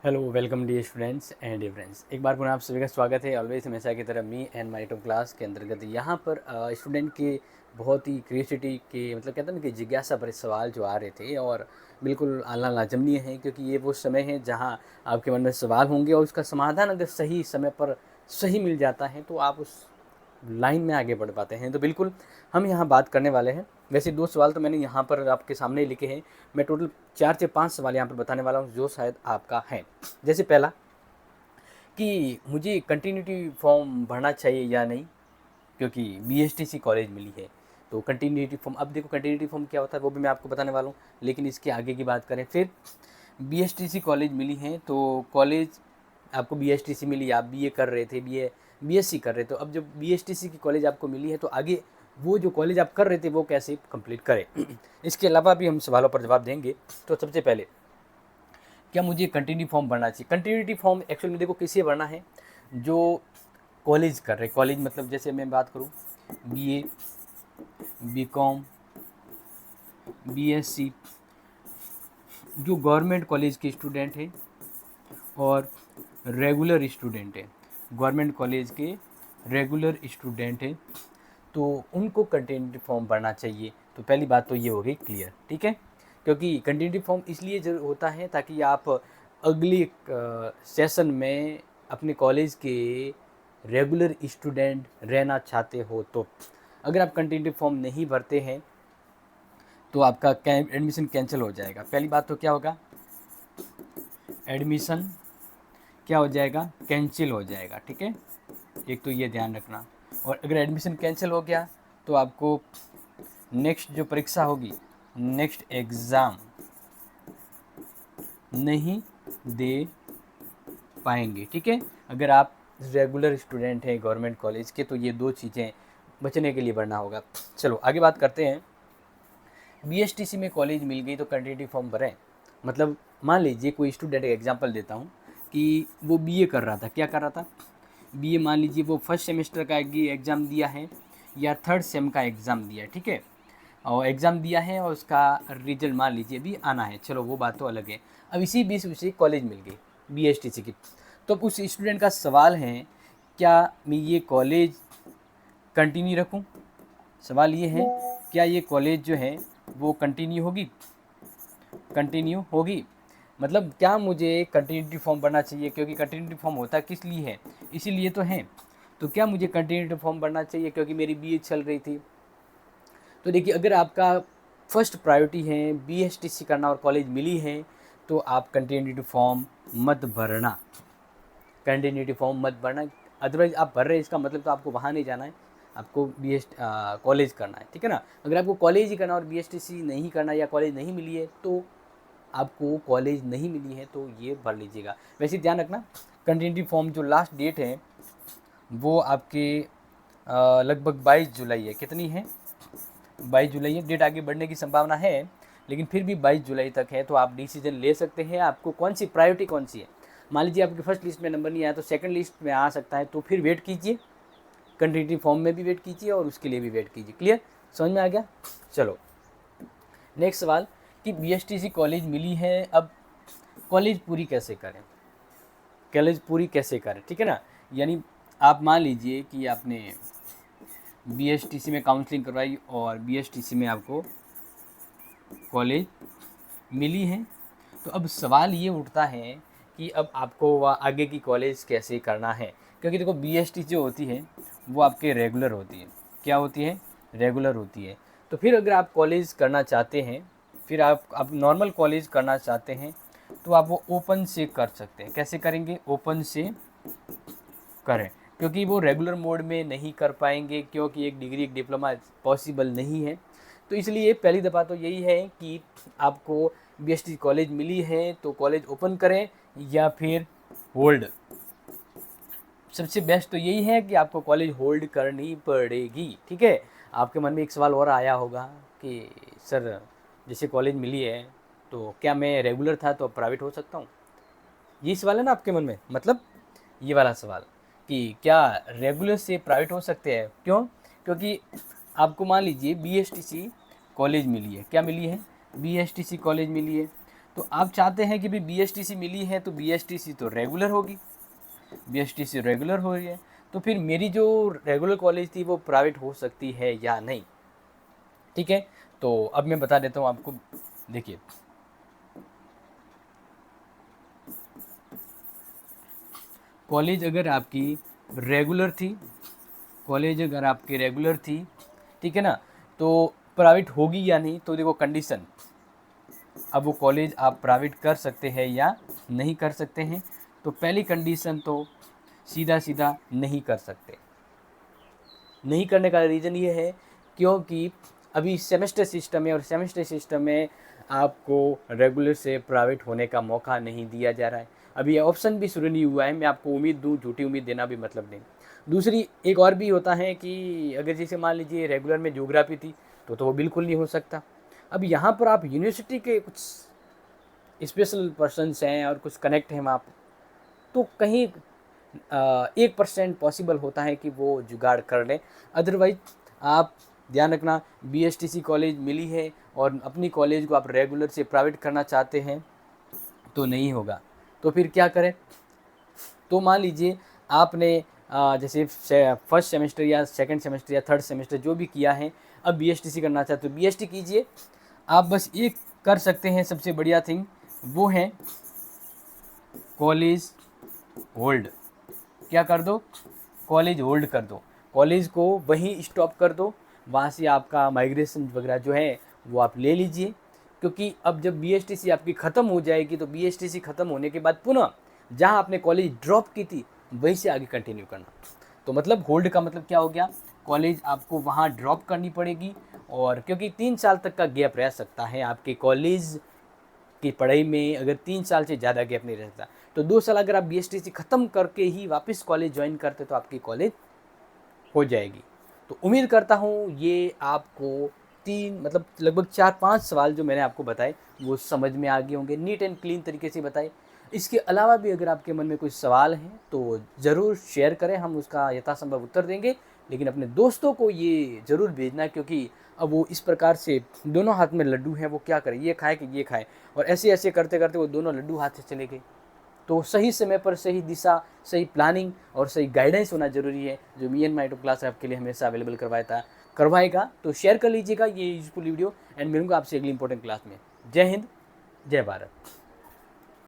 Hello welcome dear students and dear friends. एक बार पुनः आप सभी का स्वागत है ऑलवेज हमेशा की तरह मी एंड माई टॉप क्लास के अंतर्गत। यहाँ पर स्टूडेंट के बहुत ही क्रिएटिविटी के मतलब कहते हैं ना कि जिज्ञासा भरे सवाल जो आ रहे थे और बिल्कुल आना लाजमनीय है, क्योंकि ये वो समय है जहाँ आपके मन में सवाल होंगे और उसका समाधान अगर सही समय पर सही मिल जाता है तो आप उस लाइन में आगे बढ़ पाते हैं। तो बिल्कुल हम यहाँ बात करने वाले हैं। वैसे 2 सवाल तो मैंने यहाँ पर आपके सामने ही लिखे हैं। मैं टोटल 4 से 5 सवाल यहाँ पर बताने वाला हूँ जो शायद आपका है। जैसे पहला कि मुझे कंटिन्यूटी फॉर्म भरना चाहिए या नहीं, क्योंकि बीएसटीसी कॉलेज मिली है। तो कंटिन्यूटी फॉर्म, अब देखो कंटिन्यूटी फॉर्म क्या होता है वो भी मैं आपको बताने वाला हूँ, लेकिन इसके आगे की बात करें। फिर बीएसटीसी कॉलेज मिली है तो कॉलेज आपको बीएसटीसी मिली, आप बीए कर रहे थे, बीएससी कर रहे थे, तो अब जब बीएसटीसी की कॉलेज आपको मिली है तो आगे वो जो कॉलेज आप कर रहे थे वो कैसे कंप्लीट करें। इसके अलावा भी हम सवालों पर जवाब देंगे। तो सबसे पहले क्या मुझे कंटिन्यू फॉर्म भरना चाहिए? कंटिन्यूटी फॉर्म एक्चुअल में देखो किसे भरना है, जो कॉलेज कर रहे, कॉलेज मतलब जैसे मैं बात करूँ बीए, बीकॉम, बीएससी, जो गवर्नमेंट कॉलेज के स्टूडेंट हैं और रेगुलर स्टूडेंट हैं, गवर्नमेंट कॉलेज के रेगुलर स्टूडेंट हैं, तो उनको कंटिन्यूटी फॉर्म भरना चाहिए। तो पहली बात तो ये हो गई क्लियर, ठीक है। क्योंकि कंटिन्यूटी फॉर्म इसलिए जरूर होता है ताकि आप अगली सेशन में अपने कॉलेज के रेगुलर स्टूडेंट रहना चाहते हो तो अगर आप कंटिन्यूटी फॉर्म नहीं भरते हैं तो आपका एडमिशन कैंसिल हो जाएगा। पहली बात तो क्या होगा, एडमिशन क्या हो जाएगा, कैंसिल हो जाएगा, ठीक है। एक तो ये ध्यान रखना। और अगर एडमिशन कैंसिल हो गया तो आपको नेक्स्ट जो परीक्षा होगी, नेक्स्ट एग्ज़ाम नहीं दे पाएंगे, ठीक है। अगर आप रेगुलर स्टूडेंट हैं गवर्नमेंट कॉलेज के तो ये 2 चीज़ें बचने के लिए बढ़ना होगा। चलो आगे बात करते हैं। बीएसटीसी में कॉलेज मिल गई तो कंटिन्यूटी फॉर्म भरें। मतलब मान लीजिए कोई स्टूडेंट, एग्जांपल देता हूँ कि वो बीए कर रहा था, क्या कर रहा था, बीए, मान लीजिए वो फर्स्ट सेमेस्टर का एग्ज़ाम दिया है या थर्ड सेम का एग्ज़ाम दिया है, ठीक है। और एग्ज़ाम दिया है और उसका रिजल्ट मान लीजिए भी आना है, चलो वो बात तो अलग है। अब इसी बीच उसे कॉलेज मिल गई बीएसटीसी की, तो अब उस स्टूडेंट का सवाल है क्या मैं ये कॉलेज कंटिन्यू रखूं? सवाल ये है क्या ये कॉलेज जो है वो कंटिन्यू होगी, मतलब क्या मुझे कंटिन्यूटी फॉर्म भरना चाहिए? क्योंकि कंटिन्यूटी फॉर्म होता किस लिए है, इसीलिए तो है। तो क्या मुझे कंटिन्यूटी फॉर्म भरना चाहिए क्योंकि मेरी बीए चल रही थी? तो देखिए अगर आपका फर्स्ट प्रायोरिटी है बीएसटीसी करना और कॉलेज मिली है तो आप कंटिन्यूटी फॉर्म मत भरना, कंटिन्यूटी फॉर्म मत भरना। अदरवाइज़ आप भर रहे हैं इसका मतलब तो आपको वहाँ नहीं जाना है, आपको कॉलेज करना है, ठीक है ना। अगर आपको कॉलेज ही करना और बीएसटीसी नहीं करना या कॉलेज नहीं मिली है तो आपको कॉलेज नहीं मिली है तो ये भर लीजिएगा। वैसे ध्यान रखना कंटिन्यूटी फॉर्म जो लास्ट डेट है वो आपके लगभग 22 जुलाई है। कितनी है? 22 जुलाई है। डेट आगे बढ़ने की संभावना है लेकिन फिर भी 22 जुलाई तक है, तो आप डिसीजन ले सकते हैं आपको कौन सी प्रायोरिटी कौन सी है। मान लीजिए आपकी फर्स्ट लिस्ट में नंबर नहीं आया तो सेकंड लिस्ट में आ सकता है, तो फिर वेट कीजिए, कंटिन्यूटी फॉर्म में भी वेट कीजिए और उसके लिए भी वेट कीजिए। क्लियर, समझ में आ गया? चलो नेक्स्ट सवाल कि बीएसटीसी कॉलेज मिली है, अब कॉलेज पूरी कैसे करें, कॉलेज पूरी कैसे करें, ठीक है ना। यानी आप मान लीजिए कि आपने बीएसटीसी में काउंसलिंग करवाई और बीएसटीसी में आपको कॉलेज मिली है, तो अब सवाल ये उठता है कि अब आपको वह आगे की कॉलेज कैसे करना है। क्योंकि देखो बीएसटी जो होती है वो आपके रेगुलर होती है। क्या होती है? रेगुलर होती है। तो फिर अगर आप कॉलेज करना चाहते हैं, फिर आप नॉर्मल कॉलेज करना चाहते हैं तो आप वो ओपन से कर सकते हैं। कैसे करेंगे? ओपन से करें, क्योंकि वो रेगुलर मोड में नहीं कर पाएंगे, क्योंकि एक डिग्री एक डिप्लोमा पॉसिबल नहीं है। तो इसलिए पहली दफ़ा तो यही है कि आपको बीएसटी कॉलेज मिली है तो कॉलेज ओपन करें या फिर होल्ड। सबसे बेस्ट तो यही है कि आपको कॉलेज होल्ड करनी पड़ेगी, ठीक है। आपके मन में एक सवाल और आया होगा कि सर जैसे कॉलेज मिली है तो क्या मैं रेगुलर था तो प्राइवेट हो सकता हूँ? ये सवाल है ना आपके मन में, मतलब ये वाला सवाल कि क्या रेगुलर से प्राइवेट हो सकते हैं? क्यों? क्योंकि आपको मान लीजिए बीएसटीसी कॉलेज मिली है, क्या मिली है? बीएसटीसी कॉलेज मिली है, तो आप चाहते हैं कि भी BSTC मिली है तो BSTC तो रेगुलर होगी, BSTC रेगुलर हो रही है, तो फिर मेरी जो रेगुलर कॉलेज थी वो प्राइवेट हो सकती है या नहीं। ठीक है, तो अब मैं बता देता हूँ आपको। देखिए, कॉलेज अगर आपकी रेगुलर थी, कॉलेज अगर आपकी रेगुलर थी, ठीक है ना, तो प्राइवेट होगी या नहीं, तो देखो कंडीशन, अब वो कॉलेज आप प्राइवेट कर सकते हैं या नहीं कर सकते हैं। तो पहली कंडीशन तो सीधा सीधा नहीं कर सकते। नहीं करने का रीज़न ये है क्योंकि अभी सेमेस्टर सिस्टम है, और सेमेस्टर सिस्टम में आपको रेगुलर से प्राइवेट होने का मौका नहीं दिया जा रहा है। अभी ऑप्शन भी शुरू नहीं हुआ है, मैं आपको उम्मीद दूँ, झूठी उम्मीद देना भी मतलब नहीं। दूसरी एक और भी होता है कि अगर जैसे मान लीजिए रेगुलर में ज्योग्राफी थी तो वो बिल्कुल नहीं हो सकता। अब यहाँ पर आप यूनिवर्सिटी के कुछ स्पेशल पर्सन्स हैं और कुछ कनेक्ट हैं वहाँ पर, तो कहीं 1% पॉसिबल होता है कि वो जुगाड़ कर लें। अदरवाइज आप ध्यान रखना, BSTC कॉलेज मिली है और अपनी कॉलेज को आप रेगुलर से प्राइवेट करना चाहते हैं तो नहीं होगा। तो फिर क्या करें? तो मान लीजिए आपने जैसे फर्स्ट सेमेस्टर या सेकंड सेमेस्टर या थर्ड सेमेस्टर जो भी किया है, अब BSTC करना चाहते हो, BST कीजिए। आप बस एक कर सकते हैं, सबसे बढ़िया थिंग वो है कॉलेज होल्ड। क्या कर दो? कॉलेज होल्ड कर दो, कॉलेज को वहीं स्टॉप कर दो, वहाँ से आपका माइग्रेशन वगैरह जो है वो आप ले लीजिए। क्योंकि अब जब BSTC आपकी ख़त्म हो जाएगी तो BSTC ख़त्म होने के बाद पुनः जहाँ आपने कॉलेज ड्रॉप की थी वहीं से आगे कंटिन्यू करना। तो मतलब होल्ड का मतलब क्या हो गया? कॉलेज आपको वहाँ ड्रॉप करनी पड़ेगी, और क्योंकि 3 साल तक का गैप रह सकता है आपके कॉलेज की पढ़ाई में, अगर 3 साल से ज़्यादा गैप नहीं रहता। तो 2 साल अगर आप BSTC ख़त्म करके ही वापस कॉलेज ज्वाइन करते तो आपकी कॉलेज हो जाएगी। तो उम्मीद करता हूँ ये आपको 3 मतलब लगभग 4-5 सवाल जो मैंने आपको बताए वो समझ में आ गए होंगे, नीट एंड क्लीन तरीके से बताए। इसके अलावा भी अगर आपके मन में कोई सवाल हैं तो ज़रूर शेयर करें, हम उसका यथासंभव उत्तर देंगे। लेकिन अपने दोस्तों को ये ज़रूर भेजना, क्योंकि अब वो इस प्रकार से दोनों हाथ में लड्डू हैं, वो क्या करें, ये खाए कि ये खाए, और ऐसे ऐसे करते करते वो दोनों लड्डू हाथ से चले गए। तो सही समय पर सही दिशा, सही प्लानिंग और सही गाइडेंस होना ज़रूरी है, जो me and my two class आपके लिए हमेशा अवेलेबल करवाएगा। तो शेयर कर लीजिएगा ये यूजफुल वीडियो, एंड मिलूंगा आपसे अगली इंपॉर्टेंट क्लास में। जय हिंद, जय भारत।